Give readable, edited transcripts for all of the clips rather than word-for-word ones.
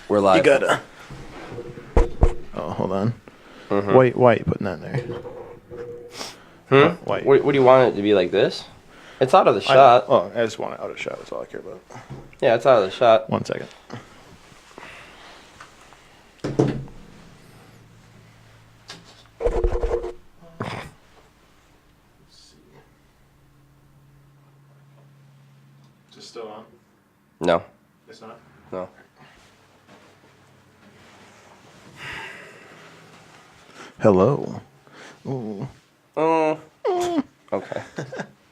We're live. You gotta. Oh, hold on. Mm-hmm. Why are you putting that there? Why? What do you want it to be like this? It's out of the shot. I just want it out of shot. That's all I care about. Yeah, it's out of the shot. 1 second. Is it still on? No. It's not? No. Hello. Ooh. Okay.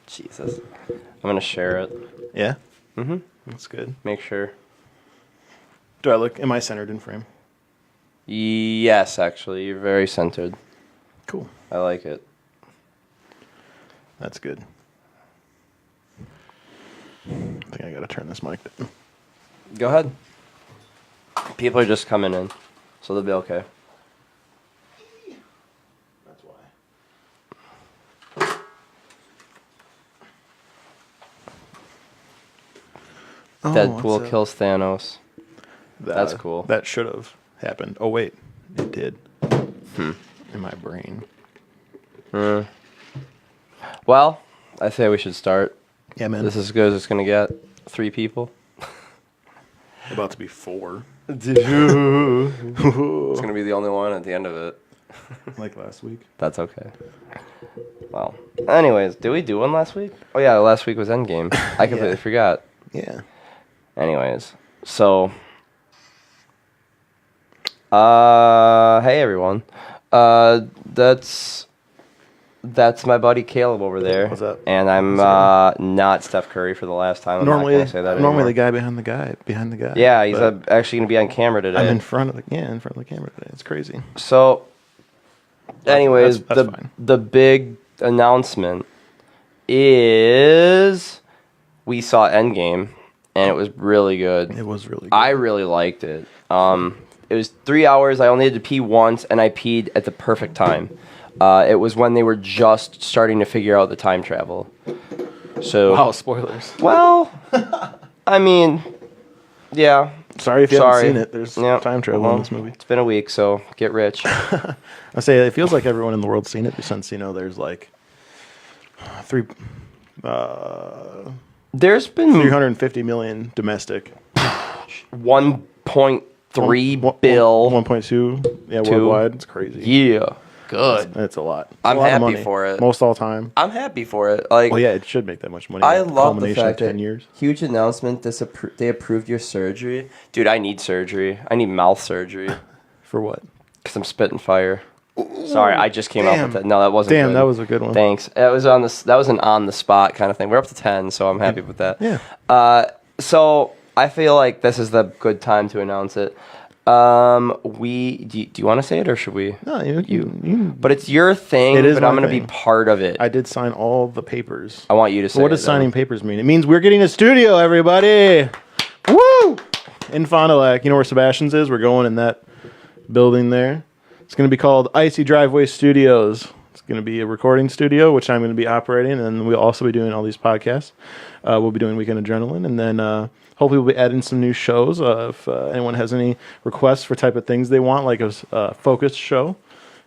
Jesus. I'm gonna share it. Yeah? Mm-hmm. That's good. Make sure. Am I centered in frame? Yes, actually, you're very centered. Cool. I like it. That's good. I think I gotta turn this mic down. Go ahead. People are just coming in, so they'll be okay. That's why. Deadpool kills Thanos. That's cool. That should have happened. Oh, wait. It did. In my brain. Well, I say we should start. Yeah, man. This is as good as it's gonna get. 3 people. About to be 4. It's gonna be the only one at the end of it. Like last week. That's okay. Well, anyways, did we do one last week? Oh yeah, last week was Endgame. I completely forgot. Yeah. Anyways, so, hey everyone. That's my buddy Caleb over there. What's up? And I'm not Steph Curry for the last time. I'm not Normally, gonna say that normally anymore. the guy behind the guy. Yeah, he's but actually gonna be on camera today. I'm in front of the camera today. It's crazy. So, anyways, That's fine. the big announcement is we saw Endgame, and it was really good. It was really good. I really liked it. It was 3 hours. I only had to pee once, and I peed at the perfect time. It was when they were just starting to figure out the time travel. So, Wow, spoilers. well, I mean, yeah. Sorry if you haven't seen it. There's time travel in this movie. It's been a week, so get rich. I say it feels like everyone in the world's seen it since there's like There's been 350 million domestic. 1.3 bill. 1.2. Yeah, worldwide. It's crazy. Yeah, good. It's a lot. I'm a lot of happy money. for it. Most all time. I'm happy for it. Like, Well, yeah, it should make that much money. I love the Culmination fact of 10 that years. huge announcement. They approved your surgery, dude. I need surgery. I need mouth surgery For what? because I'm spitting fire. Sorry, I just came up with that. No, that wasn't. Damn, good. that was a good one. Thanks. That was an on the spot kind of thing. We're up to 10, so I'm happy with that. Yeah. So I feel like this is the good time to announce it. Do you want to say it or should we? No, you. But it's your thing. It is but I'm my going to be thing. part of it. I did sign all the papers. I want you to say. What does signing papers mean? It means we're getting a studio, everybody. Woo! In Fond du Lac. You know where Sebastian's is? We're going in that building there. It's going to be called Icy Driveway Studios. It's going to be a recording studio, which I'm going to be operating, and we'll also be doing all these podcasts. We'll be doing Weekend Adrenaline, and then hopefully we'll be adding some new shows. If anyone has any requests for type of things they want, like a focused show,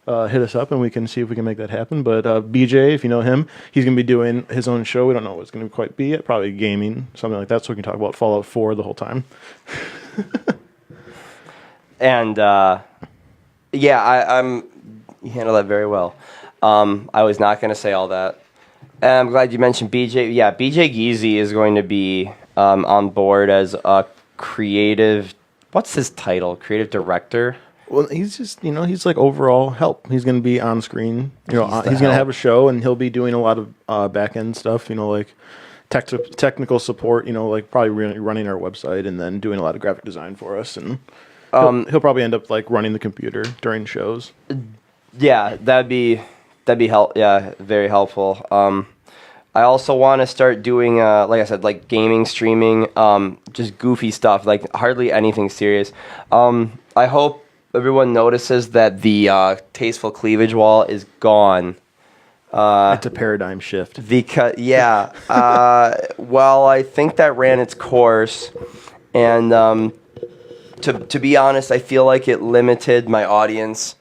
hit us up, and we can see if we can make that happen. But BJ, if you know him, he's going to be doing his own show. We don't know what it's going to quite be yet. Probably gaming, something like that, so we can talk about Fallout 4 the whole time. And yeah, you handle that very well. I was not going to say all that. And I'm glad you mentioned BJ. Yeah, BJ Geezy is going to be on board as a creative. What's his title? Creative director. Well, he's just, he's like overall help. He's going to be on screen. He's going to have a show, and he'll be doing a lot of back end stuff. Like technical support. Like probably running our website, and then doing a lot of graphic design for us. And he'll probably end up like running the computer during shows. Yeah, that'd be very helpful. I also want to start doing, like I said, like gaming, streaming, just goofy stuff, like hardly anything serious. I hope everyone notices that the tasteful cleavage wall is gone. It's a paradigm shift. Yeah. Well, I think that ran its course, and to be honest, I feel like it limited my audience.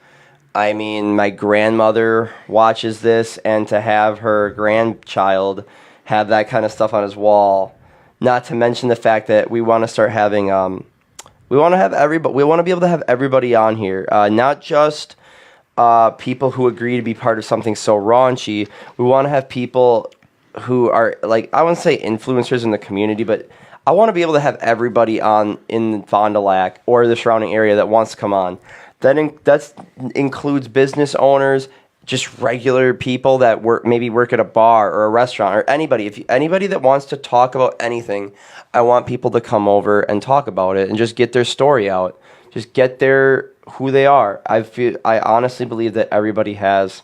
I mean, my grandmother watches this, and to have her grandchild have that kind of stuff on his wall, not to mention the fact that we want to start having, we want to be able to have everybody on here, not just people who agree to be part of something so raunchy. We want to have people who are, like, I wouldn't say influencers in the community, but I want to be able to have everybody on in Fond du Lac or the surrounding area that wants to come on. That includes business owners, just regular people that work at a bar or a restaurant, or anybody. Anybody that wants to talk about anything, I want people to come over and talk about it and just get their story out. Just get who they are. I honestly believe that everybody has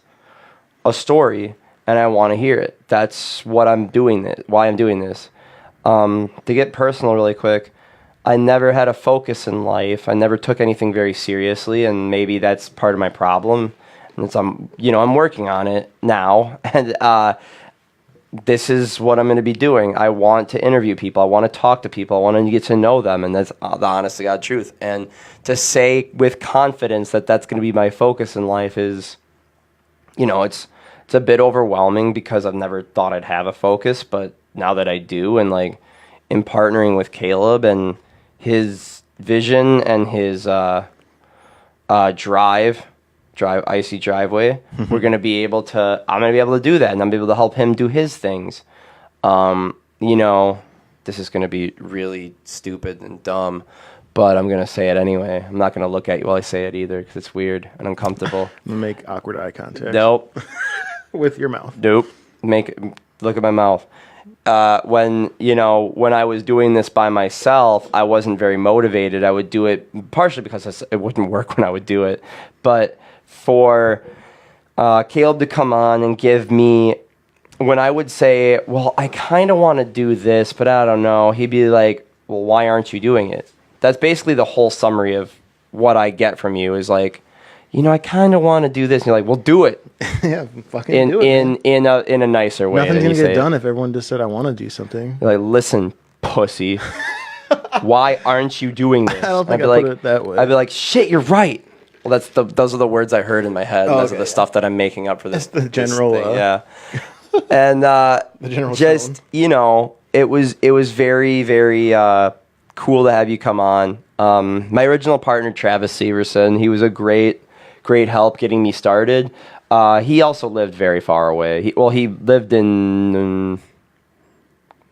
a story, and I want to hear it. That's what I'm doing. Why I'm doing this. To get personal really quick, I never had a focus in life. I never took anything very seriously, and maybe that's part of my problem. And I'm working on it now, and this is what I'm going to be doing. I want to interview people. I want to talk to people. I want to get to know them, and that's the honest to God truth. And to say with confidence that that's going to be my focus in life is, it's a bit overwhelming because I've never thought I'd have a focus, but now that I do, and like in partnering with Caleb and his vision and his drive Icy Driveway, I'm going to be able to do that, and I'm going to be able to help him do his things. This is going to be really stupid and dumb, but I'm going to say it anyway. I'm not going to look at you while I say it either, because it's weird and uncomfortable. Make awkward eye contact. Nope. With your mouth. Nope. Look at my mouth. When I was doing this by myself, I wasn't very motivated. I would do it partially because it wouldn't work when I would do it. But for Caleb to come on and give me, when I would say, well, I kind of want to do this, but I don't know, he'd be like, well, why aren't you doing it? That's basically the whole summary of what I get from you is like, I kind of want to do this. And you're like, well, do it. Yeah, fucking do it. In a nicer way. Nothing's going to get done if everyone just said, I want to do something. You're like, listen, pussy. Why aren't you doing this? I don't think I'd put it that way. I'd be like, shit, you're right. Well, those are the words I heard in my head. Those are the stuff that I'm making up for this. That's the general thing. Yeah. And the general just, tone. It was very, very cool to have you come on. My original partner, Travis Severson, he was a great help getting me started. He also lived very far away. He lived in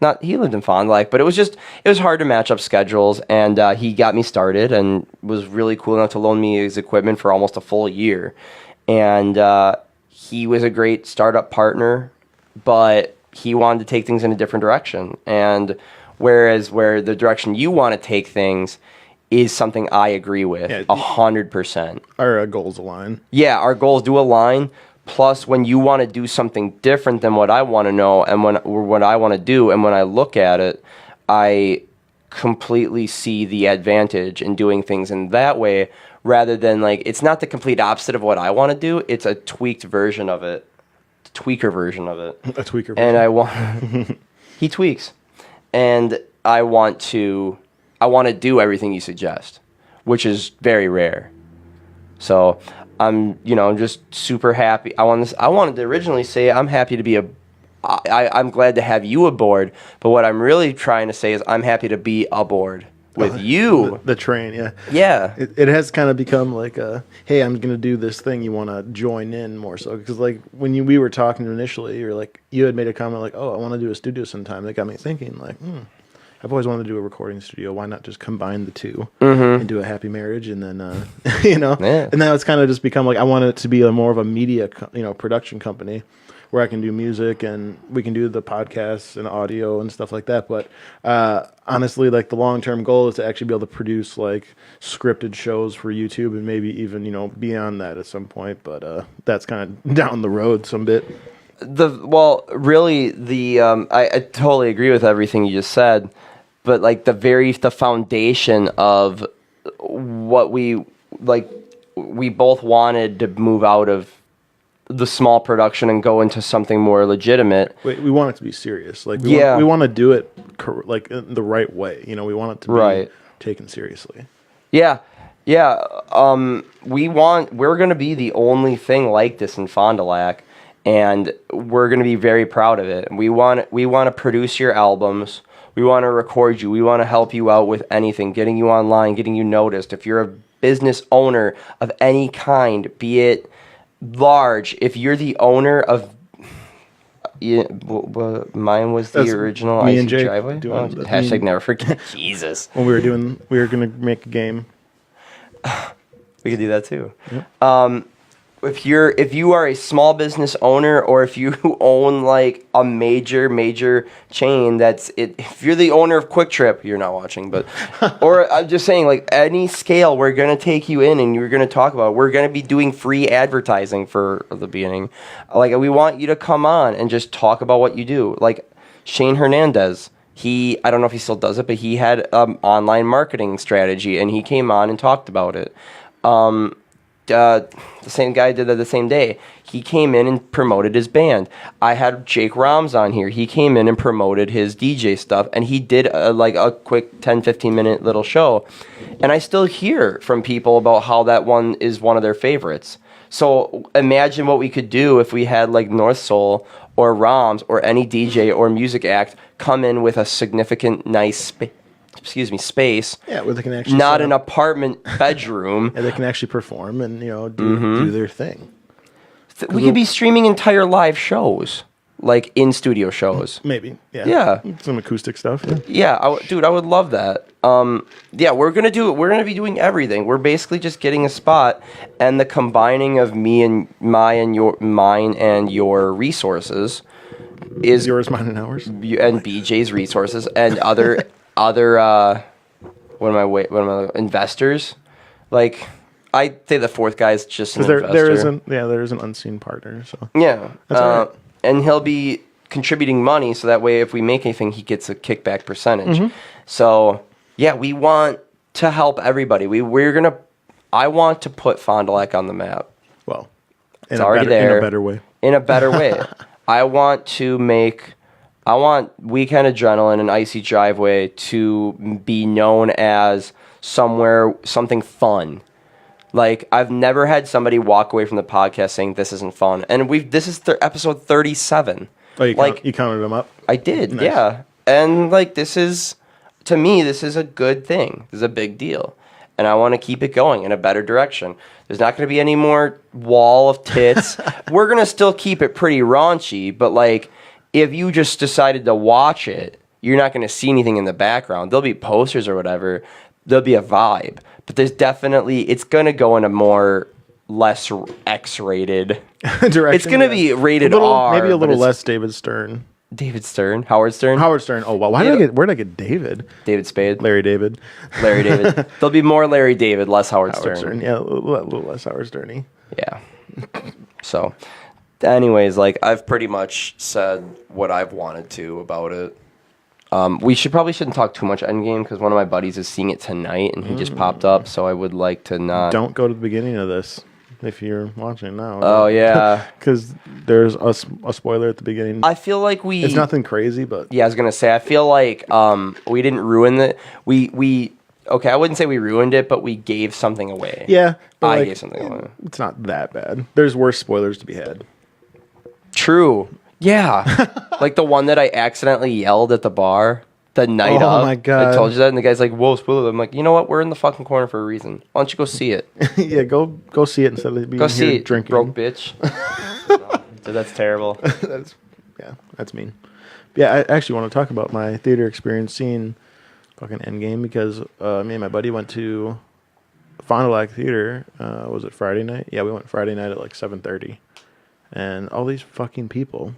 Fond du Lac, but it was hard to match up schedules, and he got me started and was really cool enough to loan me his equipment for almost a full year. And he was a great startup partner, but he wanted to take things in a different direction. And whereas where the direction you want to take things is something I agree with 100%. Our goals align. Yeah, our goals do align. Plus, when you want to do something different than what I want to know and what I want to do, and when I look at it, I completely see the advantage in doing things in that way, rather than like, it's not the complete opposite of what I want to do. It's a tweaked version of it, tweaker version of it. A tweaker version. And I want he tweaks, and I want to do everything you suggest, which is very rare. So I'm just super happy. I wanted to originally say I'm happy to be I'm glad to have you aboard, but what I'm really trying to say is I'm happy to be aboard with you. The train, yeah. Yeah. It has kind of become like hey, I'm going to do this thing. You want to join in more so? Because like when we were talking initially, you had made a comment like, oh, I want to do a studio sometime. That got me thinking like, I've always wanted to do a recording studio. Why not just combine the two and do a happy marriage? And then, Yeah. And now it's kind of just become like I want it to be more of a media, production company where I can do music and we can do the podcasts and audio and stuff like that. But honestly, like the long-term goal is to actually be able to produce like scripted shows for YouTube and maybe even, beyond that at some point. But that's kind of down the road some bit. I totally agree with everything you just said. But like the foundation of what we both wanted to move out of the small production and go into something more legitimate. We want it to be serious. Like we want to do it like in the right way. We want it to be taken seriously. Yeah, yeah. We're gonna be the only thing like this in Fond du Lac, and we're gonna be very proud of it. We want to produce your albums. We want to record you. We want to help you out with anything, getting you online, getting you noticed. If you're a business owner of any kind, be it large, if you're the owner of mine was the That's original me IC and Jake driveway. doing the- Hashtag never forget. Jesus. When we were gonna make a game. We could do that too. If you are a small business owner, or if you own like a major chain, if you're the owner of Quick Trip, you're not watching, but or I'm just saying, like, any scale, we're gonna take you in and you're gonna talk about it. We're gonna be doing free advertising for the beginning. Like, we want you to come on and just talk about what you do. Like Shane Hernandez. I don't know if he still does it, but he had online marketing strategy, and he came on and talked about it. The same guy did that the same day. He came in and promoted his band. I had Jake Roms on here. He came in and promoted his DJ stuff, and he did a quick 10-15 minute little show. And I still hear from people about how that one is one of their favorites. So imagine what we could do if we had like North Soul or Roms or any DJ or music act come in with a significant, nice space. Yeah, where they can actually not set an up. apartment bedroom. And they can actually perform and do their thing. We could be streaming entire live shows, like in studio shows. Maybe. Yeah. Yeah. Some acoustic stuff. Yeah. Yeah, dude, I would love that. Yeah, we're gonna do it. We're gonna be doing everything. We're basically just getting a spot, and the combining of mine and your resources is Yours, mine, and ours. and BJ's resources and other investors. Like, I'd say the fourth guy is just an Because investor. there is an unseen partner. So Yeah. That's all right. And he'll be contributing money, so that way if we make anything, he gets a kickback percentage. Mm-hmm. So, yeah, we want to help everybody. I want to put Fond du Lac on the map well, It's already there. in a better way. in a better way. I want Weekend Adrenaline and Icy Driveway to be known as something fun. Like, I've never had somebody walk away from the podcast saying this isn't fun. And this is episode 37. Oh, you like, counted them up. I did, Nice. yeah. And like, to me, this is a good thing. This is a big deal. And I want to keep it going in a better direction. There's not going to be any more wall of tits. We're going to still keep it pretty raunchy, but like, if you just decided to watch it, you're not going to see anything in the background. There'll be posters or whatever. There'll be a vibe. But it's going to go in a less X-rated Direction. It's going to be rated R. Maybe a but little it's less David Stern. David Stern? Howard Stern? Howard Stern. Oh, wow. Where did I get David? David Spade. Larry David. Larry David. There'll be more Larry David, less Howard Howard Stern. Stern. Yeah, a little less Howard Sterny. Yeah. So, anyways, like, I've pretty much said what I've wanted to about it. We shouldn't talk too much Endgame, because one of my buddies is seeing it tonight, and he just popped up, so I would like to not... Don't go to the beginning of this if you're watching now. Oh, yeah. Because there's a spoiler at the beginning. I feel like It's nothing crazy, but... Yeah, I was going to say, I feel like we didn't ruin it. Okay, I wouldn't say we ruined it, but we gave something away. Yeah. but I like, gave something away. It's not that bad. There's worse spoilers to be had. True. Yeah. Like the one that I accidentally yelled at the bar the night Oh of. my God. I told you that, and the guy's like, whoa, spoiler. I'm like, you know what? We're in the fucking corner for a reason. Why don't you go see it? Yeah, go see it instead of being Go here see it, drinking. broke bitch. Dude, that's terrible. That's mean. Yeah, I actually want to talk about my theater experience seeing fucking Endgame, because me and my buddy went to Fond du Lac Theater. Was it Friday night? Yeah, we went Friday night at like 7:30, and all these fucking people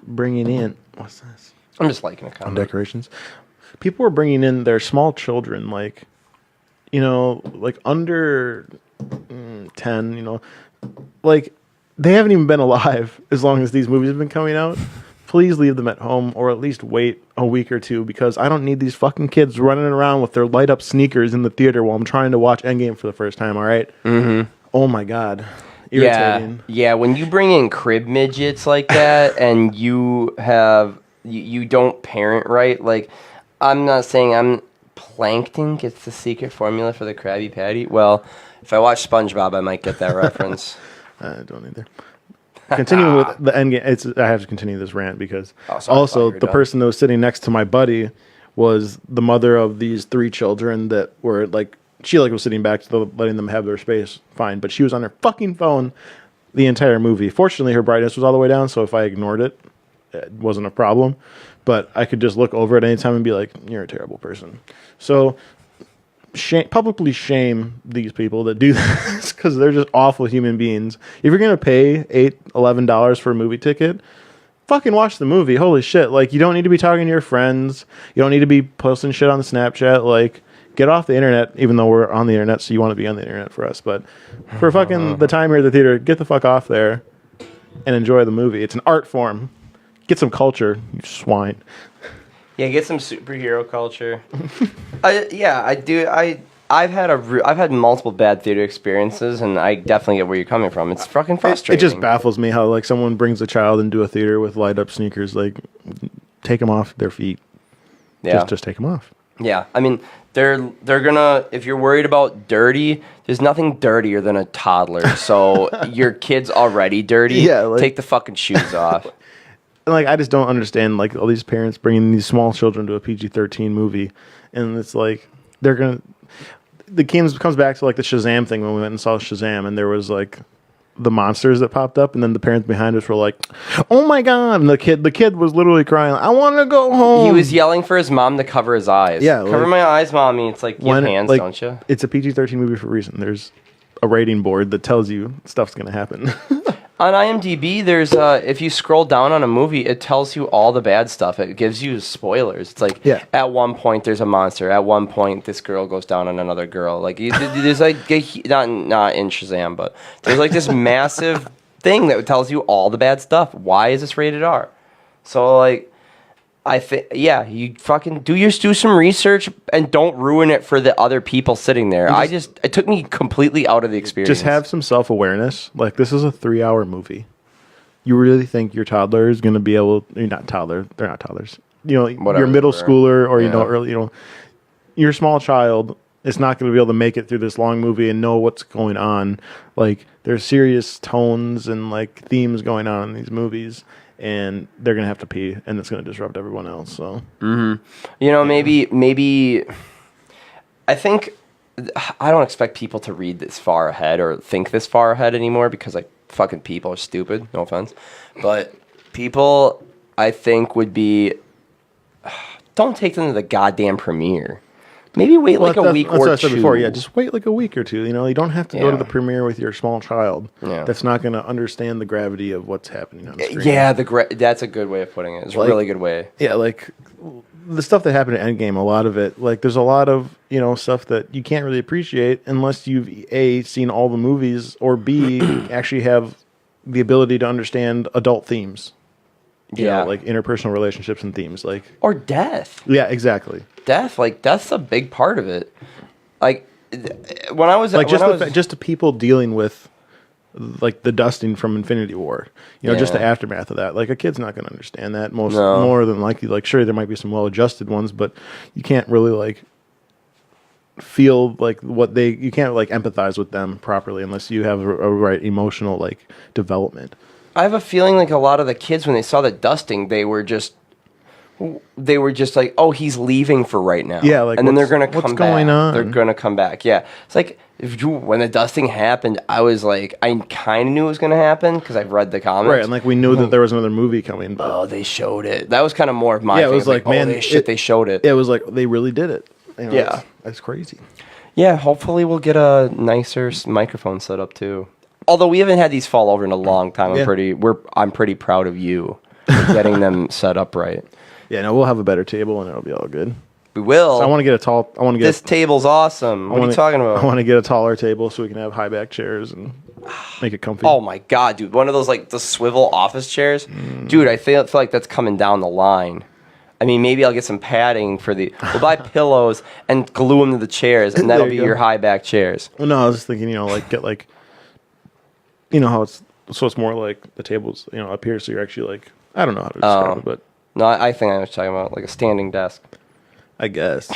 bringing in what's this? I'm just liking a On comment. decorations. People were bringing in their small children, like, like under 10, like they haven't even been alive as long as these movies have been coming out. Please leave them at home, or at least wait a week or two, because I don't need these fucking kids running around with their light up sneakers in the theater while I'm trying to watch Endgame for the first time. All right. Mm-hmm. Oh my God. Irritating. Yeah. When you bring in crib midgets like that, and you don't parent right, like, I'm not saying Plankton gets the secret formula for the Krabby Patty. Well, if I watch SpongeBob, I might get that reference. I don't either. Continuing with the end game, I have to continue this rant because Oh, sorry, I also thought you were the done. person that was sitting next to my buddy was the mother of these 3 children that were like, she like was sitting back to letting them have their space, fine, but she was on her fucking phone the entire movie. Fortunately, her brightness was all the way down, so if I ignored it, it wasn't a problem. But I could just look over at any time and be like, "You're a terrible person." So, publicly shame these people that do this because they're just awful human beings. If you're gonna pay $11 for a movie ticket, fucking watch the movie. Holy shit! Like, you don't need to be talking to your friends. You don't need to be posting shit on Snapchat. Like, get off the internet. Even though we're on the internet, so you want to be on the internet for us. But for fucking the time here at the theater, get the fuck off there and enjoy the movie. It's an art form. Get some culture, you swine. Yeah, get some superhero culture. I do. I've had multiple bad theater experiences, and I definitely get where you're coming from. It's fucking It frustrating. just baffles me how like someone brings a child into a theater with light up sneakers. Like, take them off their feet. yeah, Just take them off. yeah. I mean, they're gonna. If you're worried about dirty, there's nothing dirtier than a toddler. So your kid's already dirty. Yeah, like- take the fucking shoes off. And like, I just don't understand like all these parents bringing these small children to a PG-13 movie, and it's like they're gonna. The comes back to like the Shazam thing when we went and saw Shazam, and there was like the monsters that popped up, and then the parents behind us were like, "Oh my god!" And the kid was literally crying, "I want to go home." He was yelling for his mom to cover his eyes. Yeah, cover like- my eyes, mommy. It's like you have hands, like, don't you? It's a PG-13 movie for a reason. There's a rating board that tells you stuff's gonna happen. On IMDb, there's if you scroll down on a movie, it tells you all the bad stuff. It gives you spoilers. It's like Yeah. at one point there's a monster. At one point this girl goes down on another girl. Like there's like not in Shazam, but there's like this massive thing that tells you all the bad stuff. Why is this rated R? So like, I think you fucking do some research and don't ruin it for the other people sitting there. It took me completely out of the experience. Just have some self-awareness. Like, this is a 3-hour movie. You really think your toddler is going to be able? You're not toddler. They're not toddlers. You know, Whatever your middle they were. schooler, or Yeah. your small child is not going to be able to make it through this long movie and know what's going on. Like, there's serious tones and like themes going on in these movies, and they're going to have to pee, and it's going to disrupt everyone else. So Maybe I think I don't expect people to read this far ahead or think this far ahead anymore because like fucking people are stupid, no offense. But people I think would be don't take them to the goddamn premiere. Maybe wait like a week that's or what I said two. before. Yeah, just wait like a week or two. You know, you don't have to go to Yeah. the premiere with your small child. Yeah. That's not going to understand the gravity of what's happening on the screen. Yeah, that's a good way of putting it. It's a Like- really good way. Yeah, like the stuff that happened at Endgame, a lot of it, like there's a lot of, stuff that you can't really appreciate unless you've A, seen all the movies, or B, actually have the ability to understand adult themes. You Yeah. know, like interpersonal relationships and themes. Like, Or death. yeah, exactly. Death's a big part of it. Like when I was Like when I was, just the people dealing with like the dusting from Infinity War, just the Yeah. aftermath of that. Like, a kid's not going to understand that No. more than likely. Like, sure, there might be some well-adjusted ones, but you can't really like feel like you can't like empathize with them properly unless you have a right emotional like development. I have a feeling like a lot of the kids when they saw the dusting, they were just like, "Oh, he's leaving for right now." Yeah, like, and then they're what's- gonna what's come going back. on? They're gonna come back. Yeah, it's like when the dusting happened, I was like, I kind of knew it was gonna happen because I've read the comics. Right, and like we knew that there was another movie coming, but oh, they showed it. That was kind of more of my. yeah, it thing. was like, man, they showed it. It was like they really did it. Yeah. that's crazy. Yeah, hopefully we'll get a nicer microphone set up too. Although we haven't had these fall over in a long time, Yeah. I'm pretty proud of you for getting them set up right. Yeah, no, we'll have a better table and it'll be all good. We will. So I want to get a tall. I want to get This table's awesome. What are you talking about? I want to get a taller table so we can have high back chairs and make it comfy. Oh my god, dude! One of those like the swivel office chairs, dude. I feel like that's coming down the line. I mean, maybe I'll get some padding for the. We'll buy pillows and glue them to the chairs, and that'll There be you go. your high back chairs. Well, no, I was just thinking, like get like, how it's more like the tables, up here, so you're actually like, I don't know how to describe it, but No, I think I was talking about like a standing desk. I guess.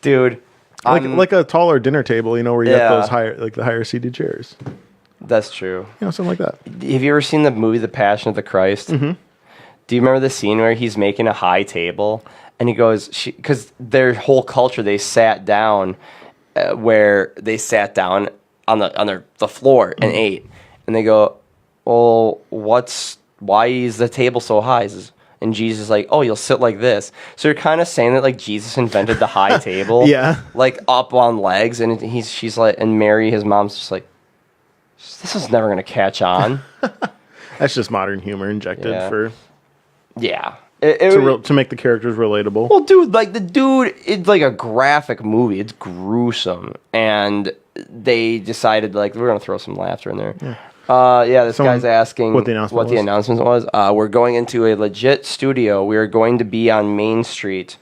Dude, Like a taller dinner table, you know, where you Yeah. have those higher, like the higher seated chairs. that's true. You know, something like that. Have you ever seen the movie The Passion of the Christ? Mm-hmm. Do you remember the scene where he's making a high table and he goes, because their whole culture, they sat down where they sat down on the floor and ate, and they go, well, why is the table so high? And Jesus is like, oh, you'll sit like this. So you're kind of saying that like Jesus invented the high table, Yeah. like up on legs, and she's like, and Mary, his mom's just like, this is never gonna catch on. That's just modern humor injected Yeah. for Yeah. to make the characters relatable. Well, dude, like it's like a graphic movie. It's gruesome, and they decided like we're gonna throw some laughter in there. This Someone- guy's asking what the announcement was. We're going into a legit studio. We are going to be on Main Street,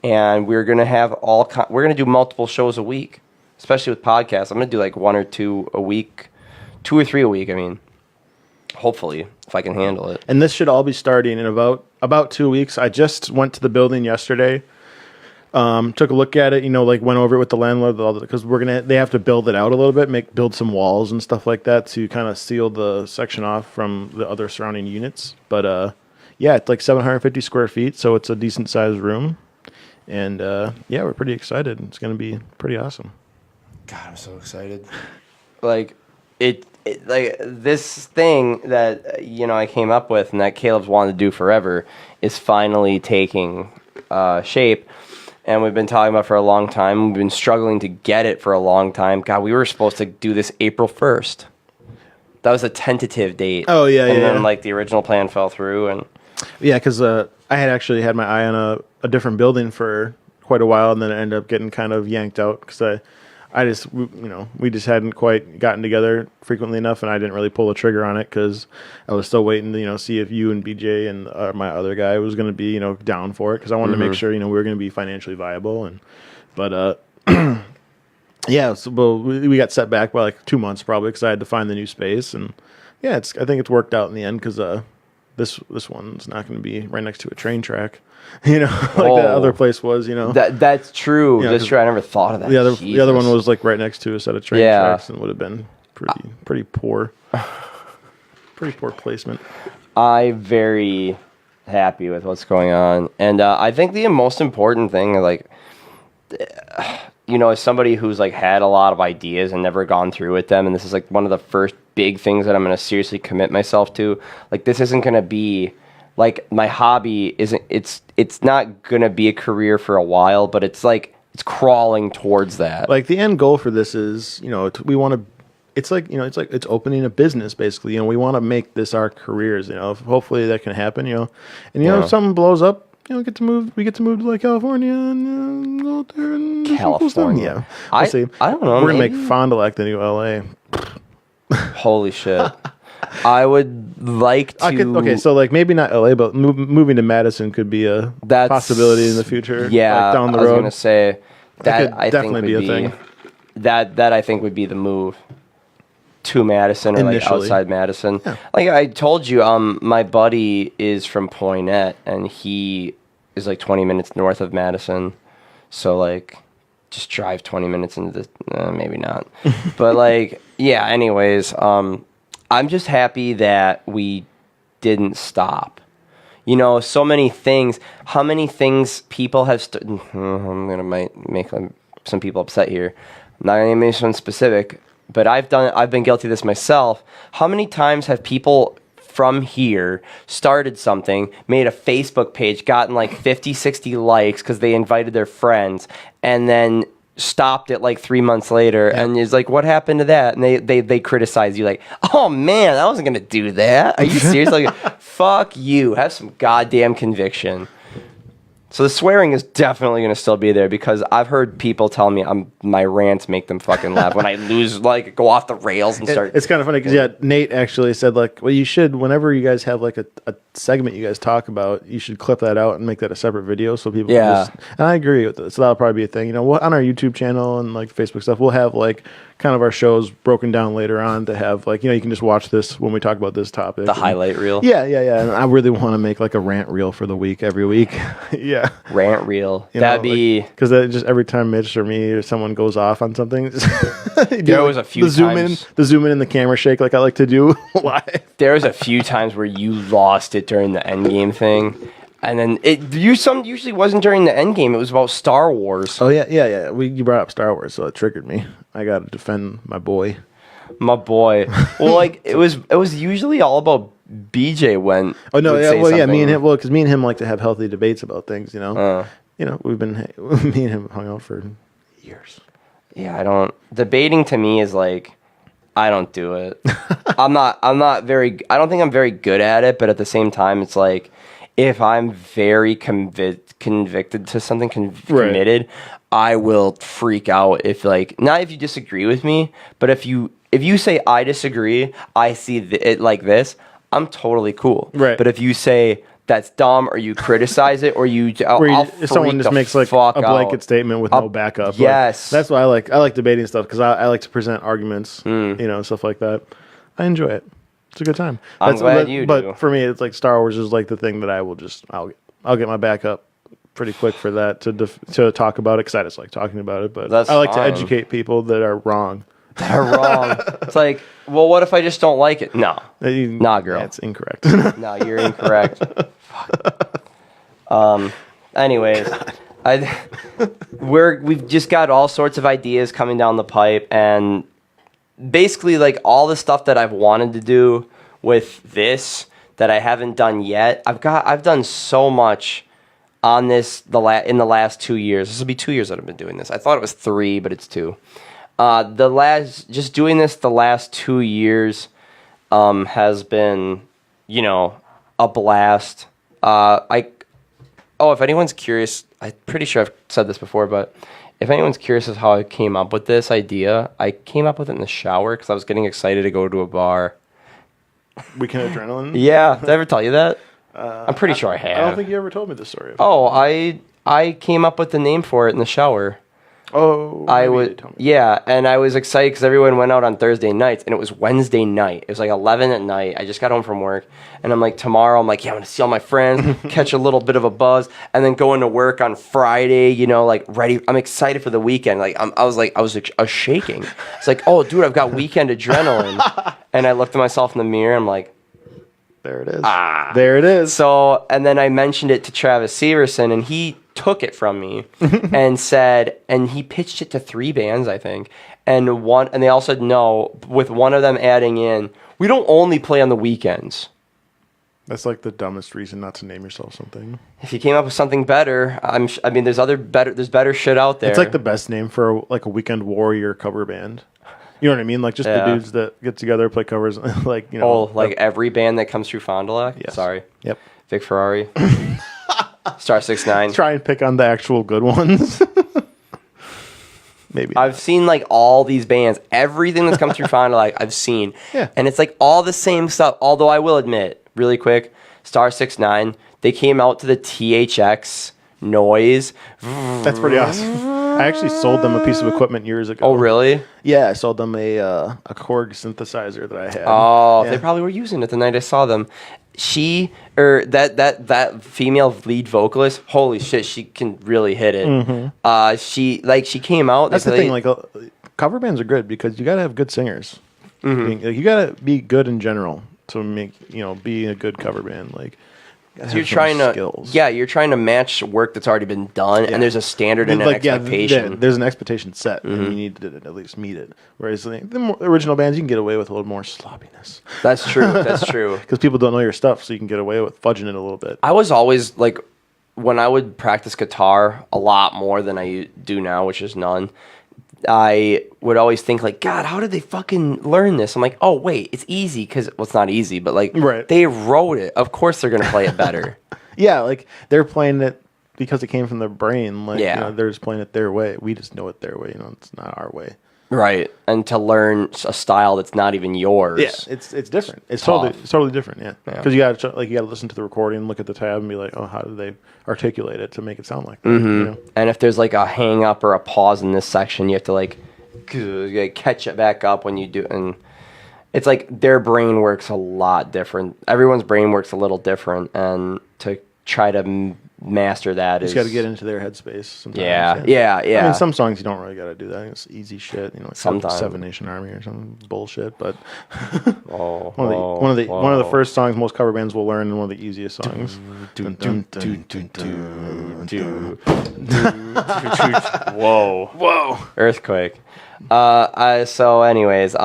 and we're gonna have we're gonna do multiple shows a week, especially with podcasts. I'm gonna do like 1 or 2 a week, 2 or 3 a week. I mean, hopefully, if I can handle it. And this should all be starting in about 2 weeks. I just went to the building yesterday. Took a look at it, you know, like went over it with the landlord because they have to build it out a little bit, build some walls and stuff like that to kind of seal the section off from the other surrounding units. But yeah, it's like 750 square feet, so it's a decent sized room. And yeah, we're pretty excited. It's going to be pretty awesome. God, I'm so excited. Like it like this thing that I came up with and that Caleb's wanted to do forever is finally taking shape, and we've been talking about it for a long time. We've been struggling to get it for a long time. God, we were supposed to do this April 1st. That was a tentative date. Oh, yeah, and yeah, then yeah. like the original plan fell through, and Yeah, because I had actually had my eye on a different building for quite a while, and then it ended up getting kind of yanked out because we just hadn't quite gotten together frequently enough, and I didn't really pull the trigger on it because I was still waiting to see if you and BJ and my other guy was going to be down for it, because I wanted to make sure we were going to be financially viable. But yeah, so we got set back by like 2 months probably because I had to find the new space, and yeah, I think it's worked out in the end because this one's not going to be right next to a train track. Like that other place was, that's true. Yeah, That's true. I never thought of that. The other one Jesus. was like right next to a set of train tracks, and would have been pretty poor, pretty poor placement. I'm very happy with what's going on, and I think the most important thing, like, as somebody who's like had a lot of ideas and never gone through with them, and this is like one of the first big things that I'm going to seriously commit myself to. Like, this isn't going to be like my hobby. It's not going to be a career for a while, but it's crawling towards that. Like, the end goal for this is, we want to. It's it's opening a business basically. We want to make this our careers. Hopefully that can happen. And if something blows up, we get to move to like California and go out there and do some cool stuff. California. Yeah, we'll see. I don't know. We're gonna make maybe- Fond du Lac the new LA. Holy shit! I would like to. Okay, so like maybe not LA, but moving to Madison could be a possibility in the future. Yeah, like down the I was road. gonna say that could I definitely think would be a thing. That I think would be the move to Madison or like Initially. outside Madison. Yeah. Like I told you, my buddy is from Poinet, and he is like 20 minutes north of Madison. So like, just drive 20 minutes into the maybe not, but like yeah. Anyways, I'm just happy that we didn't stop. So many things. How many things people have? I'm gonna might make some people upset here. I'm not gonna name someone specific, but I've been guilty of this myself. How many times have people from here started something, made a Facebook page, gotten like 50, 60 likes because they invited their friends, and then stopped it like 3 months later, and is like, what happened to that? And they criticize you like, oh man, I wasn't gonna do that. Are you serious? Like, fuck you. Have some goddamn conviction. So the swearing is definitely going to still be there because I've heard people tell me my rants make them fucking laugh when I lose, like, go off the rails and start. It's kind of funny because Nate actually said like, well, you should, whenever you guys have like a segment you guys talk about, you should clip that out and make that a separate video so people Yeah. can and I agree with this. So that'll probably be a thing. On our YouTube channel and like Facebook stuff, we'll have like kind of our shows broken down later on to have like, you can just watch this when we talk about this topic. The highlight reel. Yeah. And I really want to make like a rant reel for the week every week. Yeah. Yeah. Rant reel. You That'd be. because that just every time Mitch or me or someone goes off on something, There was a few the zoom times- in, the zoom in, and the camera shake like I like to do live. There was a few times where you lost it during the Endgame thing, and then usually wasn't during the Endgame. It was about Star Wars. Oh yeah. You brought up Star Wars, so it triggered me. I got to defend my boy. My boy. Well, like it was usually all about BJ when. Oh no, would yeah, say well, yeah, me something. and him. Well, because me and him like to have healthy debates about things. Uh. We've been me and him hung out for years. Yeah, I don't. Debating to me is like, I don't do it. I'm not very. I don't think I'm very good at it, but at the same time, it's like, if I'm very convicted to something, committed, I will freak out if like not if you disagree with me, but if you say I disagree, I see it like this, I'm totally cool. Right. But if you say that's dumb, or you criticize it, or If someone just makes like a blanket statement with no backup. Yes. That's why I like debating stuff because I like to present arguments, stuff like that. I enjoy it. It's a good time. I'm glad you do. But for me, it's like Star Wars is like the thing that I will I'll get my back up pretty quick for that to talk about it because I just like talking about it. But That's I like fine. to educate people that are wrong. They're wrong. It's like, well, what if I just don't like it? No. Nah, girl. That's incorrect. No, you're incorrect. Anyways, we've just got all sorts of ideas coming down the pipe, and basically like all the stuff that I've wanted to do with this that I haven't done yet. I've done so much on this in the last 2 years. This will be 2 years that I've been doing this. I thought it was 3, but it's 2. Just doing this the last 2 years has been, a blast. If anyone's curious, I'm pretty sure I've said this before, but if anyone's curious as how I came up with this idea, I came up with it in the shower because I was getting excited to go to a bar. Weekend Adrenaline. Yeah, did I ever tell you that? I'm pretty sure I have. I don't think you ever told me this story. Oh, I came up with the name for it in the shower. Oh, I maybe you was did tell me. yeah, and I was excited because everyone went out on Thursday nights, and it was Wednesday night. It was like 11 at night. I just got home from work, and I'm like, tomorrow, I'm like, yeah, I'm gonna see all my friends, catch a little bit of a buzz, and then go into work on Friday. Like ready. I'm excited for the weekend. Like I was shaking. It's like, oh, dude, I've got weekend adrenaline, and I looked at myself in the mirror. I'm like, There it is. There it is. so, and then I mentioned it to Travis Severson, and he took it from me and he pitched it to 3 bands, I think. And they all said no, with one of them adding in, we don't only play on the weekends. That's like the dumbest reason not to name yourself something. If you came up with something better, there's better shit out there. It's like the best name for like a weekend warrior cover band. You know what I mean? Like just Yeah. the dudes that get together, play covers, every band that comes through Fond du Lac? Yes. Sorry. Yep. Vic Ferrari. Star 69. Try and pick on the actual good ones. Maybe. I've seen like all these bands, everything that's come through Fond du Lac, I've seen. Yeah. And it's like all the same stuff. Although I will admit, really quick, Star 69, they came out to the THX noise. That's pretty awesome. I actually sold them a piece of equipment years ago. Oh, really? Yeah, I sold them a Korg synthesizer that I had. Oh, Yeah. they probably were using it the night I saw them. That female lead vocalist, holy shit, she can really hit it. Mm-hmm. She came out. That's the thing. Like cover bands are good because you gotta have good singers. Mm-hmm. You gotta be good in general to make be a good cover band. Like you're trying to skills. you're trying to match work that's already been done, and there's a standard and an expectation. There's an expectation set, Mm-hmm. and you need to at least meet it. Whereas the original bands, you can get away with a little more sloppiness That's true. That's true. because people don't know your stuff, so you can get away with fudging it a little bit. I was always like, when I would practice guitar a lot more than I do now, which is none, I would always think like, God, how did they fucking learn this? I'm like, oh wait, it's easy because it's not easy, but like Right. they wrote it. Of course they're gonna play it better. Yeah, like they're playing it because it came from their brain. Like Yeah. they're just playing it their way. We just know it their way. It's not our way. Right. And to learn a style that's not even yours. Yeah, it's different. It's Tough. totally different. Yeah, Yeah. because you gotta listen to the recording, look at the tab, and be like, oh, how did they articulate it to make it sound like that? Mm-hmm. And if there's like a hang up or a pause in this section, you have to like catch it back up when you do. And it's like their brain works a lot different. Everyone's brain works a little different. And to try to master that. You just got to get into their headspace sometimes. Yeah. I mean, some songs you don't really got to do that. It's easy shit, like Sometimes. Seven Nation Army or some bullshit. But Oh, one of the first songs most cover bands will learn, and one of the easiest songs. Whoa! Earthquake. So anyways,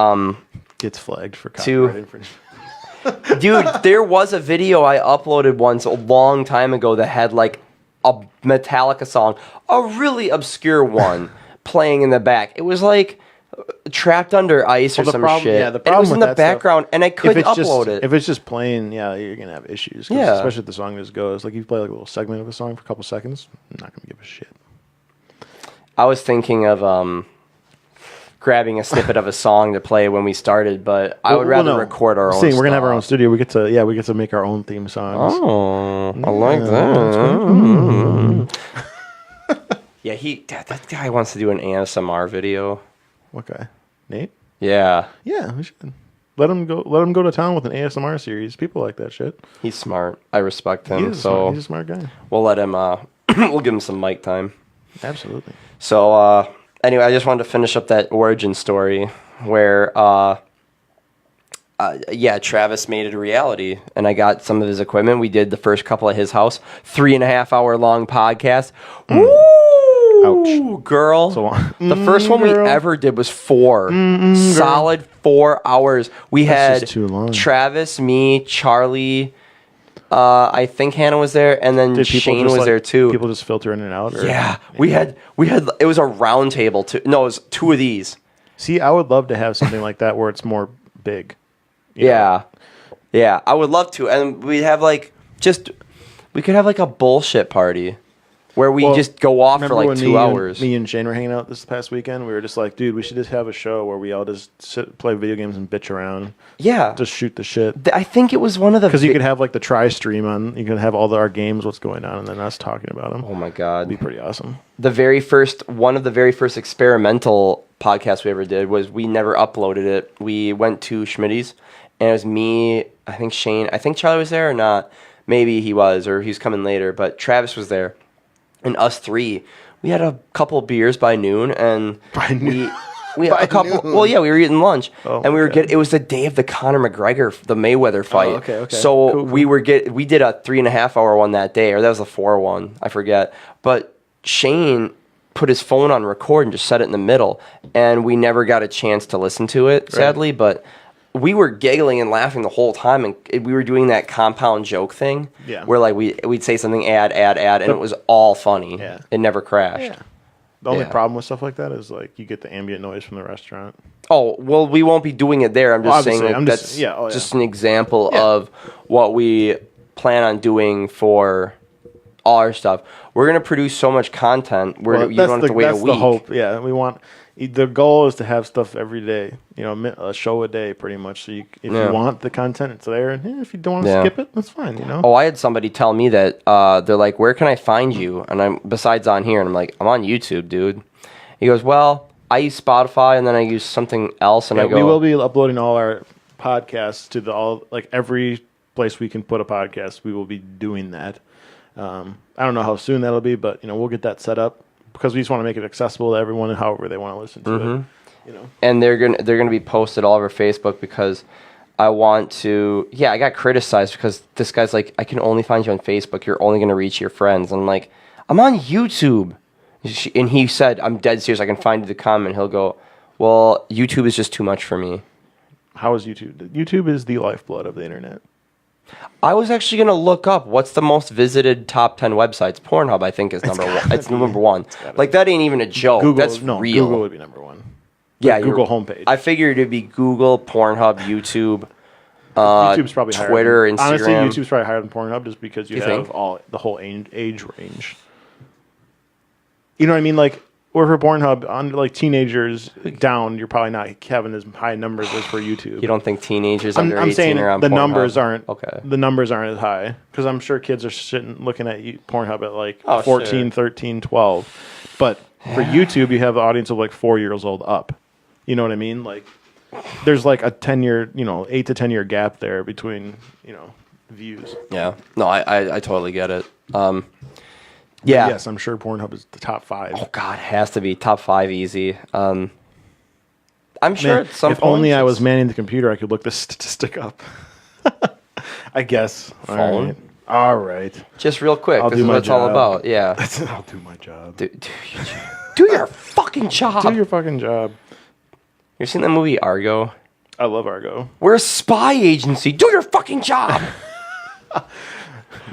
Gets flagged for Two- copyright infringement. dude, there was a video I uploaded once a long time ago that had like a Metallica song, a really obscure one, playing in the back. It was like Trapped Under Ice or Well, the some problem- shit. yeah, the And it problem was in with the that stuff- background, and I couldn't upload it. If it's just playing, you're gonna have issues. Yeah. Especially if the song just goes. Like, you play like a little segment of a song for a couple seconds, I'm not gonna give a shit. I was thinking of grabbing a snippet of a song to play when we started, but I would rather record our own. We're gonna have our own stuff. studio. We get to make our own theme songs. Oh, I like that. Yeah, that guy wants to do an ASMR video. What guy? Nate? Yeah, Yeah, we should. Let him go. Let him go to town with an ASMR series. People like that shit. he's smart. I respect He him. is So he's a smart guy. we'll let him. We'll give him some mic time. Absolutely. So anyway, I just wanted to finish up that origin story where Travis made it a reality, and I got some of his equipment. We did the first couple at his house, 3.5 hour long podcast. Woo! Ouch. Girl. So long. The first one girl. we ever did was 4 solid 4 hours. We That's had just too long. Travis, me, Charlie. I think Hannah was there, and then Did people Shane just, was there too. People just filter in and out. Or? Yeah, we had. It was a round table too. No, it was 2 of these. See, I would love to have something like that where it's more big. You know? Yeah. I would love to, and we'd have we could have like a bullshit party where we Well, just go off for remember like when 2 hours. Me and Shane were hanging out this past weekend. We were just like, dude, we should just have a show where we all just play video games and bitch around, Yeah, just shoot the shit. I think it was one of the Because you could have like the try stream on. You could have all our games, what's going on, and then us talking about them. Oh my It'd god! be pretty awesome. One of the very first experimental podcasts we ever did was we never uploaded it. We went to Schmitty's, and it was me, I think Shane, I think Charlie was there or not. Maybe he was, or he's coming later. But Travis was there, and us 3. We had a couple beers by noon, and we had a couple. noon? Well, yeah, we were eating lunch, Oh, and we were okay. It was the day of the Conor McGregor, the Mayweather fight. okay. So Cool. we did a 3.5 hour one that day, or that was a 4 one, I forget. But Shane put his phone on record and just set it in the middle, and we never got a chance to listen to it, sadly. But we were giggling and laughing the whole time, and we were doing that compound joke thing, Yeah. where like we'd say something, add, and it was all funny. Yeah. It never crashed. Yeah. The only Yeah. problem with stuff like that is like you get the ambient noise from the restaurant. Oh, well, we won't be doing it there. I'm just saying obviously, like, I'm just- that's yeah, oh, yeah. just an example Yeah. of what we plan on doing for all our stuff. We're going to produce so much content where you don't have to wait a that's week. the hope. Yeah, the goal is to have stuff every day. A show a day, pretty much. So if Yeah. you want the content, it's there. And if you don't want to Yeah. skip it, that's fine. Oh, I had somebody tell me that they're like, "Where can I find you?" And I'm besides on here, and I'm like, "I'm on YouTube, dude." He goes, "Well, I use Spotify, and then I use something else." And I go, we will be uploading all our podcasts to every place we can put a podcast. We will be doing that. I don't know how soon that'll be, but we'll get that set up because we just want to make it accessible to everyone and however they want to listen to it. And they're gonna be posted all over Facebook because I want to. Yeah, I got criticized because this guy's like, "I can only find you on Facebook. You're only gonna reach your friends." And I'm like, "I'm on YouTube." And he said, "I'm dead serious. I can find you the comment." He'll go, "Well, YouTube is just too much for me." How is YouTube? YouTube is the lifeblood of the internet. I was actually gonna look up what's the most visited top 10 websites. Pornhub, I think, is number one. It's number one. Like that ain't even a joke. That's real. Google would be number one. Yeah, Google homepage. I figured it'd be Google, Pornhub, YouTube. YouTube's probably higher. Twitter, than, honestly, Instagram. YouTube's probably higher than Pornhub just because you You have think? the whole age range. You know what I mean? Like, or for Pornhub, on like teenagers down, you're probably not having as high numbers as for YouTube. You don't think teenagers I'm, under I'm 18 saying are on the Pornhub? numbers aren't Okay. the numbers aren't as high because I'm sure kids are sitting looking at Pornhub at like Oh, 14, sure. 13, 12. But for YouTube, you have an audience of like 4 years old up. You know what I mean? Like there's like a 10-year, 8 to 10 year gap there between, views. Yeah. No, I totally get it. Yeah. Yes, I'm sure Pornhub is the top 5. Oh God, has to be top 5 easy. I'm sure Man, at some if point only I was it's manning the computer, I could look this statistic up. I guess. Phone? All right. just real quick. I'll This do is my what it's all job. about. Yeah. I'll do my job. Do your fucking job. Do your fucking job. You seen that movie Argo? I love Argo. We're a spy agency. Do your fucking job.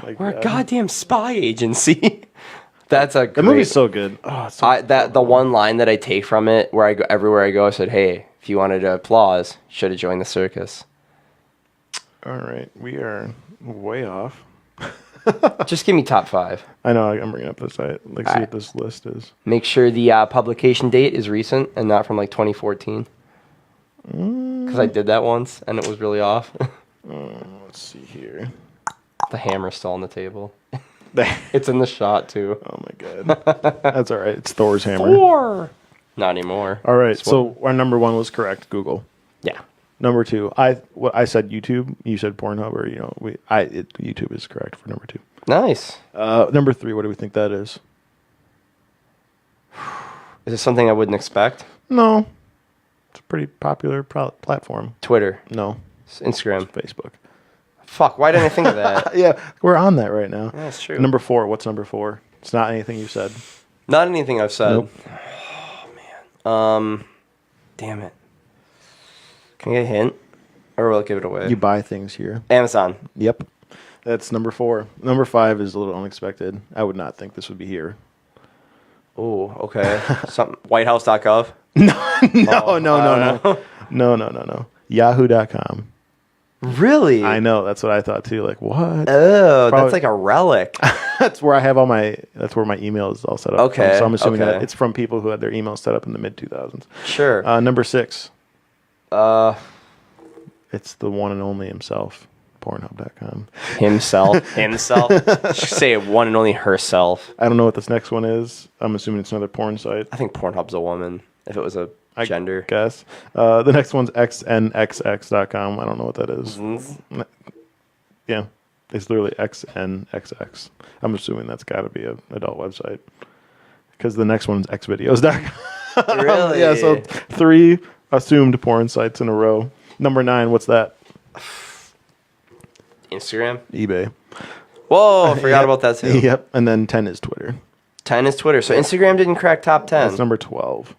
Like, We're a goddamn spy agency. That's a the great. movie's so good. Oh, it's so The one line that I take from it, where I go everywhere I go, I said, "Hey, if you wanted to applause, should have joined the circus." all right. We are way off. Just give me top 5. I know. I'm bringing up this site. Like, see All what right. this list is. Make sure the publication date is recent and not from like 2014. Because I did that once and it was really off. Let's see here. The hammer's still on the table. Oh It's in the shot too. my god. That's all right. It's Thor's hammer. Thor. Not anymore. All right. It's So our number 1 was correct. Google. Yeah. Number 2, I said YouTube. You said Pornhub, or YouTube is correct for number 2. Nice. Number 3, what do we think that is? Is it something I wouldn't expect? No, it's a pretty popular platform. Twitter. No, Instagram. Facebook. Fuck, why didn't I think of that? Yeah, we're on that right now. That's true. Number 4. What's number 4? It's not anything you said. Not anything I've said. Nope. Oh, man. Damn it. Can I get a hint? Or will it give it away? You buy things here. Amazon. Yep, that's number 4. Number 5 is a little unexpected. I would not think this would be here. Oh, okay. Something. WhiteHouse.gov. No. Yahoo.com. Really? I know. That's what I thought too. Like, what? Oh, Probably- that's like a relic. That's where I have all my. That's where my email is all set up. Okay, From. So I'm assuming okay. that it's from people who had their email set up in the mid 2000s. Sure. Number 6. Uh, It's the one and only himself. Pornhub.com. himself. Should say one and only herself. I don't know what this next one is. I'm assuming it's another porn site. I think Pornhub's a woman. If it was a gender. Guess. The next one's xnxx.com. I don't know what that is. Yeah. It's literally xnxx. I'm assuming that's got to be an adult website. Because the next one's xvideos.com. Really? Yeah, so 3 assumed porn sites in a row. Number 9, what's that? Instagram. eBay. Whoa, forgot Yep. about that too. Yep. And then 10 is Twitter. 10 is Twitter. So Instagram didn't crack top 10. That's number 12.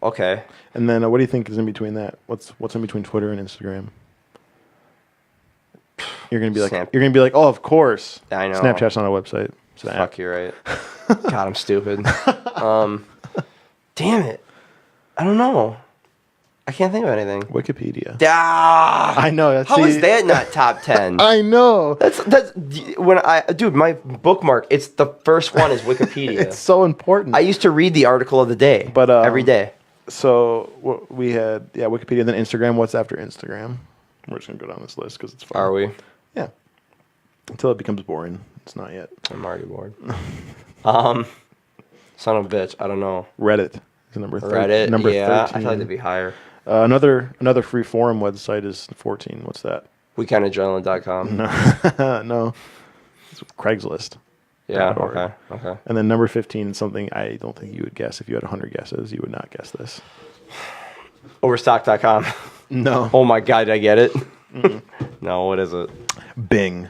Okay. And then what do you think is in between that? What's in between Twitter and Instagram? You're gonna be like, Snap. oh, of course. I know. Snapchat's not a website. It's an app. Fuck, you're right. God, I'm stupid. Damn it. I don't know. I can't think of anything. Wikipedia. Ah, I know. How is that not top 10? I know. That's dude, my bookmark, it's the first one is Wikipedia. It's so important. I used to read the article of the day, But, every day. So we had Wikipedia, then Instagram. What's after Instagram? We're just gonna go down this list because it's fun. Are we? Yeah. Until it becomes boring. It's not yet. I'm already bored. Son of a bitch. I don't know. Reddit is number 13. Reddit. Number yeah, 13. I feel like they'd be higher. Another free forum website is 14. What's that? Weekendadrenaline.com. No. It's Craigslist. Yeah. .org. Okay. And then number 15 is something I don't think you would guess. If you had 100 guesses, you would not guess this. Overstock.com. No. Oh my god, did I get it? No, what is it? Bing.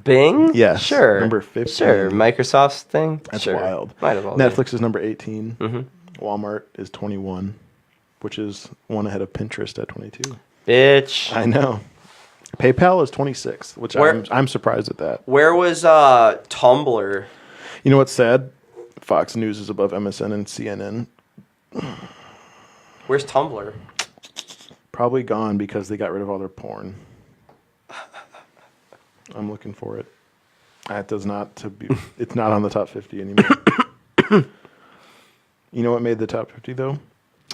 Bing? Yes, Sure. number 15. Sure. Microsoft's thing? That's Sure. wild. Might as well be. Netflix is number 18. Walmart is 21, which is one ahead of Pinterest at 22. Bitch. I know. PayPal is 26, which I'm surprised at that. Where was Tumblr? You know what's sad? Fox News is above MSN and CNN. Where's Tumblr? Probably gone because they got rid of all their porn. I'm looking for it. That does not to be. It's not on the top 50 anymore. You know what made the top 50 though?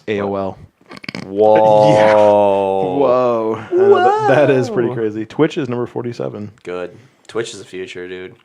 AOL. Whoa. Whoa. I know that is pretty crazy. Twitch is number 47. Good. Twitch is the future, dude.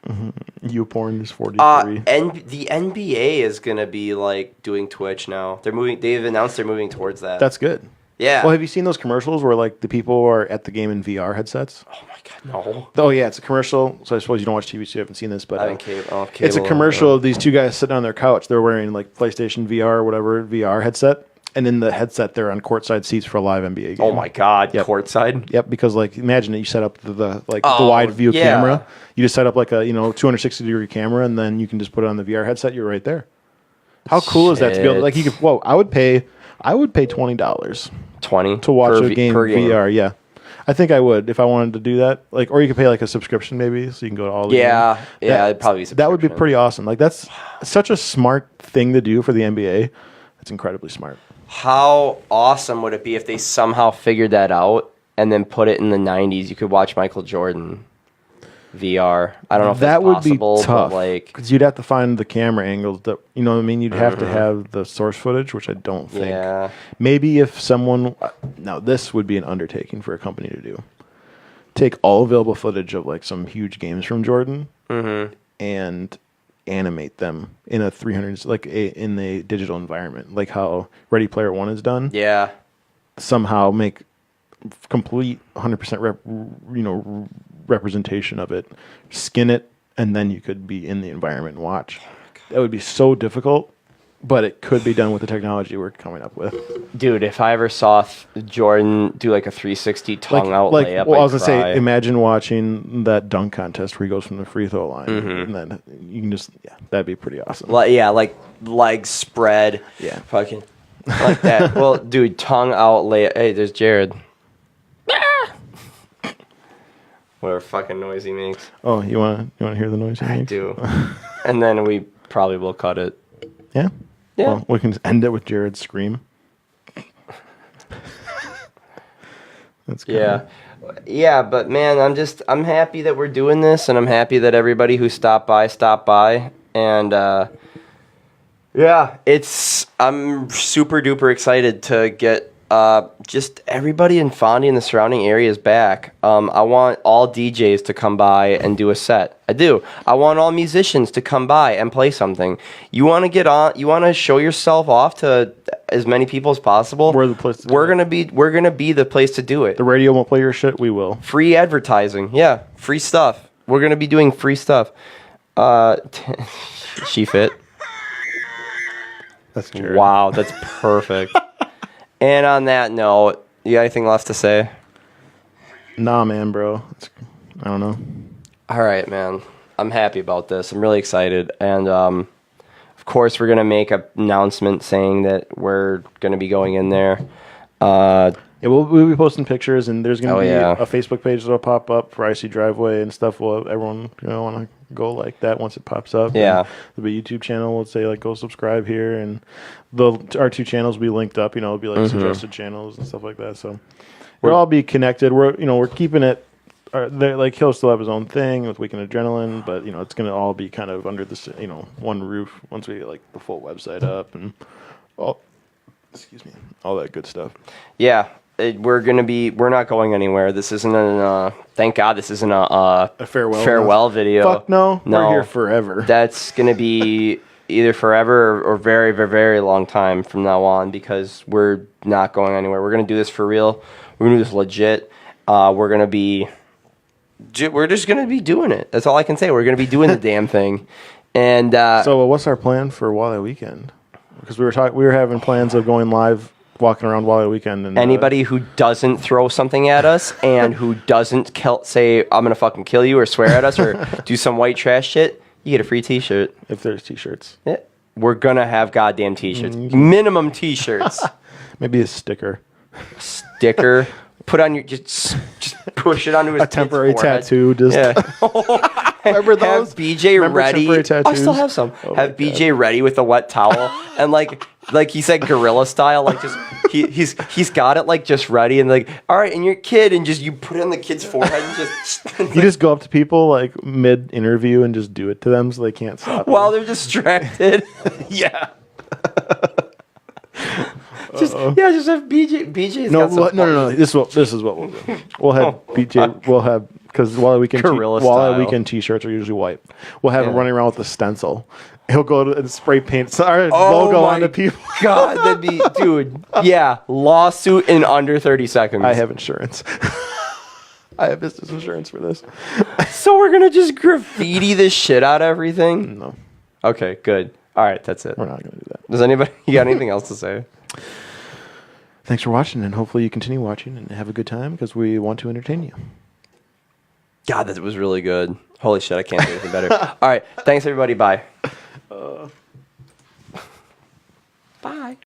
YouPorn is 43. The NBA is gonna be like doing Twitch now. They've announced they're moving towards that. That's good. Yeah. Well, have you seen those commercials where like the people are at the game in VR headsets? Oh my god, no. Oh yeah, it's a commercial. So I suppose you don't watch TV, so you haven't seen this, but I don't cable, it's a commercial of these two guys sitting on their couch. They're wearing like PlayStation VR or whatever VR headset, and in the headset they're on courtside seats for a live NBA game. Oh my god, Yep. courtside. Yep, because like imagine that you set up the Oh, wide view yeah. camera. You just set up like a 260-degree camera, and then you can just put it on the VR headset. You're right there. How cool is that to be able to, like you could? Whoa, I would pay $20 20 to watch per a game per VR. Yeah, I think I would if I wanted to do that. Like, or you could pay like a subscription maybe, so you can go to all the Yeah, games. yeah, it'd probably be that would be subscription. pretty awesome. Like that's such a smart thing to do for the NBA. It's incredibly smart. How awesome would it be if they somehow figured that out and then put it in the 90s? You could watch Michael Jordan VR. I don't know if That that's would possible, be tough but like, because you'd have to find the camera angles. That you know what I mean. You'd have to have the source footage, which I don't think. yeah, Maybe if someone now this would be an undertaking for a company to do. Take all available footage of like some huge games from Jordan and animate them in a 300 in a digital environment, like how Ready Player One is done. yeah. Somehow make complete 100% representation of it, skin it, and then you could be in the environment and watch. That would be so difficult, but it could be done with the technology we're coming up with. Dude, if I ever saw Jordan do like a 360 tongue out layup, well, I was I'd gonna cry. say, imagine watching that dunk contest where he goes from the free throw line, and then you can that'd be pretty awesome. Yeah, like legs spread. Yeah. Fucking like that. Well, dude, tongue out layup. Hey, there's Jared. Whatever fucking noise he makes. Oh, you want to hear the noise? He I makes? do. And then we probably will cut it. Yeah. Yeah. Well, we can just end it with Jared's scream. That's good. Yeah. Yeah, but man, I'm happy that we're doing this, and I'm happy that everybody who stopped by. And yeah, I'm super duper excited to get just everybody in Fondy and the surrounding areas back. I want all DJs to come by and do a set. I do. I want all musicians to come by and play something. You want to get on? You want to show yourself off to as many people as possible? We're the place to do We're it. gonna be the place to do it. The radio won't play your shit. We will. Free advertising. Yeah, free stuff. We're going to be doing free stuff. She fit. That's Jared. Wow, that's perfect. And on that note, you got anything left to say? Nah, man, bro. I don't know. All right, man. I'm happy about this. I'm really excited. And of course, we're going to make an announcement saying that we're going to be going in there. Yeah, we'll be posting pictures, and there's going to be yeah. a Facebook page that'll pop up for IC Driveway and stuff. Will everyone want to go like that once it pops up? Yeah. And there'll be a YouTube channel. We'll say like go subscribe here, and our two channels will be linked up. It'll be like suggested channels and stuff like that. So we'll all be connected. We're keeping it. Like he'll still have his own thing with Weekend Adrenaline, but it's going to all be kind of under this one roof once we get like the full website up and all that good stuff. Yeah. We're not going anywhere. This isn't thank God this isn't a farewell video. Fuck no. No. We're here forever. That's going to be either forever or very, very, very long time from now on, because we're not going anywhere. We're going to do this for real. We're going to do this legit. We're just going to be doing it. That's all I can say. We're going to be doing the damn thing. And So what's our plan for Walleye Weekend? Because we were having plans of going live, walking around Walleye Weekend, and anybody who doesn't throw something at us and who doesn't say I'm gonna fucking kill you or swear at us or do some white trash shit, you get a free T-shirt. if there's t-shirts, Yeah. We're gonna have goddamn T-shirts, minimum T-shirts, maybe a sticker, sticker. Put on your just push it onto his a temporary kid's forehead. tattoo. Just Yeah. remember those? Have BJ Remember ready. temporary I still tattoos? have some. Oh Have my BJ ready with a wet towel and like he said, gorilla style. Like just he's got it like just ready and like all right. And your kid and just you put it on the kid's forehead and just You just go up to people like mid interview and just do it to them so they can't stop. while they're distracted. yeah. Just have BJ. BJ's No, got some no. This is what we'll do. We'll have BJ. We'll have because Guerrilla Walleye style. Weekend T-shirts are usually white. We'll have him Yeah. running around with a stencil. He'll go to and spray paint our Oh logo my onto people. God, that'd be, dude. Yeah, lawsuit in under 30 seconds. I have insurance. I have business insurance for this. So we're gonna just graffiti the shit out of everything? No, Okay, good. All right, that's it. we're not going to do that. Does anybody? You got anything else to say? Thanks for watching, and hopefully you continue watching and have a good time because we want to entertain you. God, that was really good. Holy shit, I can't do anything better. All right, thanks everybody. Bye. Bye.